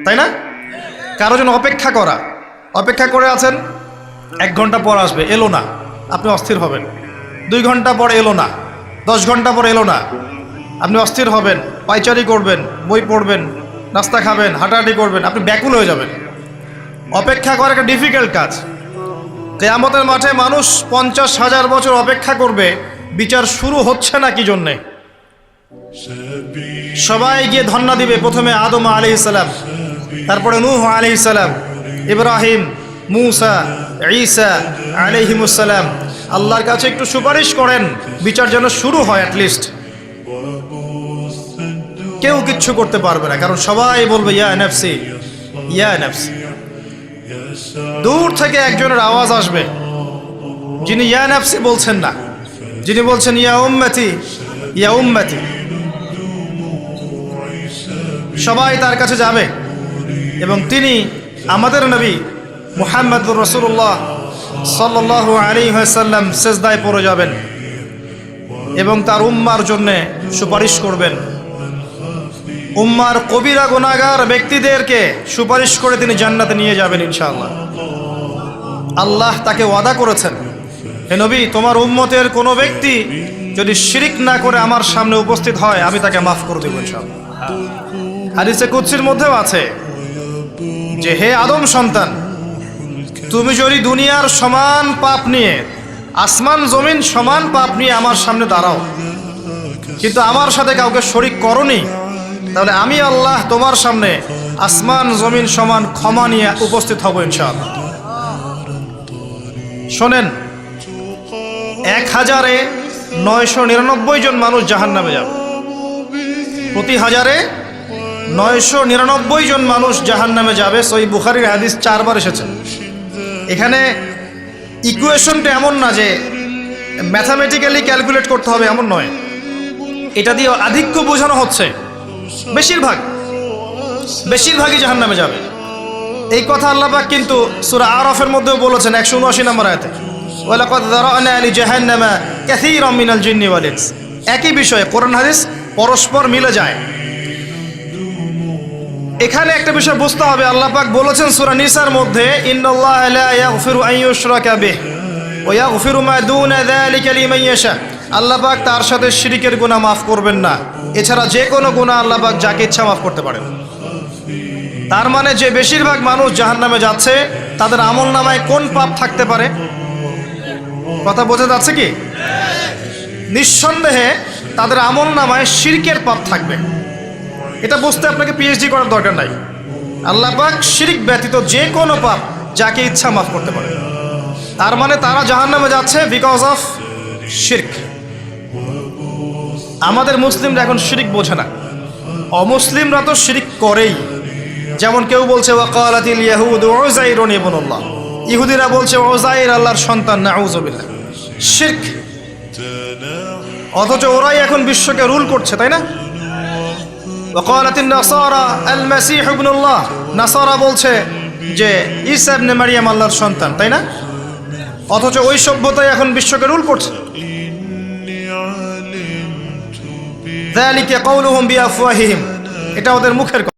তাই না? কারো জন্য অপেক্ষা করা, অপেক্ষা করে আছেন, 1 ঘন্টা পর আসবে, এলো না, আপনি অস্থির হবেন। 2 ঘন্টা পর এলো না, 10 ঘন্টা পর এলো না, আপনি অস্থির হবেন, পায়চারি করবেন, বই পড়বেন, নাস্তা খাবেন, হাঁটাহাঁটি করবেন, আপনি ব্যাকুল হয়ে যাবেন। অপেক্ষা করা একটা ডিফিকাল্ট কাজ। কিয়ামতের মাঠে মানুষ 50,000 বছর অপেক্ষা করবে, বিচার শুরু হচ্ছে না কি জন্যে? সবাই গিয়ে ধন্না দিবে, প্রথমে আদম আলাইহিস সালাম, তারপরে নূহ আলাইহিস সালাম, ইব্রাহিম, মূসা, ঈসা আলাইহিমুস সালাম। আল্লাহর কাছে একটু সুপারিশ করেন, বিচার যেন শুরু হয় অ্যাটলিস্ট। কেউ কিচ্ছু করতে পারবে না, কারণ সবাই বলবে ইয়া নাফসি, ইয়া নাফসি। দূর থেকে একজনের আওয়াজ আসবে, যিনি ইয়া নাফসি বলছেন না, যিনি বলছেন ইয়া উম্মতি, ইয়া উম্মতি। সবাই তার কাছে যাবে এবং তিনি আমাদের নবী মুহাম্মদুর রাসূলুল্লাহ সাল্লাল্লাহু আলাইহি ওয়াসাল্লাম সিজদায় পড়ে যাবেন এবং তার উম্মার জন্যে সুপারিশ করবেন। উম্মার কবিরা গুনাহগার ব্যক্তিদেরকে সুপারিশ করে তিনি জান্নাতে নিয়ে যাবেন ইনশাআল্লাহ। আল্লাহ তাকে ওয়াদা করেছেন, হে নবী, তোমার উম্মতের কোনো ব্যক্তি যদি শিরিক না করে আমার সামনে উপস্থিত হয়, আমি তাকে মাফ করে দেব ইনশাআল্লাহ। হাদিসে কুদসির মধ্যেও আছে যে, হে আদম সন্তান, তুমি যদি দুনিয়ার সমান পাপ নিয়ে, আসমান জমিন সমান পাপ নিয়ে আমার সামনে দাঁড়াও, কিন্তু আমার সাথে কাউকে শরিক করনি, তাহলে আমি আল্লাহ তোমার সামনে আসমান জমিন সমান ক্ষমা নিয়ে উপস্থিত হব ইনশাআল্লাহ। শোনেন, 1000-999 জন মানুষ জাহান্নামে যাবে, প্রতি 1000-999 জন মানুষ জাহান্নামে যাবে। সহিহ বুখারীর হাদিস 4 বার এসেছে। এখানে ইকুয়েশনটা এমন না যে ম্যাথামেটিক্যালি ক্যালকুলেট করতে হবে, এমন নয়। এটা দিয়ে আধিক্য বোঝানো হচ্ছে, বেশিরভাগই জাহান্নামে যাবে। এই কথা আল্লাহ পাক কিন্তু সূরা আরাফের মধ্যেও বলেছেন 179 নম্বর আয়াতে, ওয়ালাকাদ যারানা লিজাহান্নামা কাসীরাম মিনাল জিন্নি ওয়াল ইনস। একই বিষয়ে কোরআন হাদিস পরস্পর মিলে যায়। এখানে একটা বিষয় বুঝতে হবে, আল্লাহ পাক বলেছেন সূরা নিসার মধ্যে, ইন্নাল্লাহা লা ইয়াগফিরু আন ইউশরাকা বিহি ওয়া ইয়াগফিরু মা দুনা যালিকা লিমান ইয়াশা। আল্লাহ পাক তার সাথে শিরকের গুনাহ মাফ করবেন না, এছাড়া যে কোনো গুনাহ আল্লাহ পাক যাকে ইচ্ছা মাফ করতে পারেন। তার মানে যে বেশিরভাগ মানুষ জাহান্নামে যাচ্ছে, তাদের আমলনামায় কোন পাপ থাকতে পারে? কথা বোঝা যাচ্ছে কি? নিঃসন্দেহে তাদের আমলনামায় শিরকের পাপ থাকবে। এটা বুঝতে আপনাকে পিএইচডি করার দরকার নাই। আল্লাহ পাক শিরক ব্যতীত যে কোনো পাপ যাকে ইচ্ছা মাফ করতে পারে। তার মানে তারা জাহান্নামে যাচ্ছে বিকজ অফ শিরক। আমাদের মুসলিমরা এখন শিরক বোঝে না, অমুসলিমরা তো শিরক করেই। যেমন কেউ বলছে ওয়াকালাতিল ইয়াহুদু উযাইরুন ইবনুল্লাহ, ইহুদিরা বলছে উযাইর আল্লাহর সন্তান, নাউযুবিল্লাহ, শিরক। অথচ ওরাই এখন বিশ্বকে রুল করছে, তাই না? ওয়াকালাতিন নাসারা আল মাসীহ ইবনুল্লাহ, নাসারা বলছে যে ঈসা ইবনে মারইয়াম আল্লাহর সন্তান, তাই না? অথচ ওই সভ্যতাই এখন বিশ্বকে রুল করছে। যালিকা কাউলুহুম বিআফওয়াহিহিম, এটা ওদের মুখের কথা।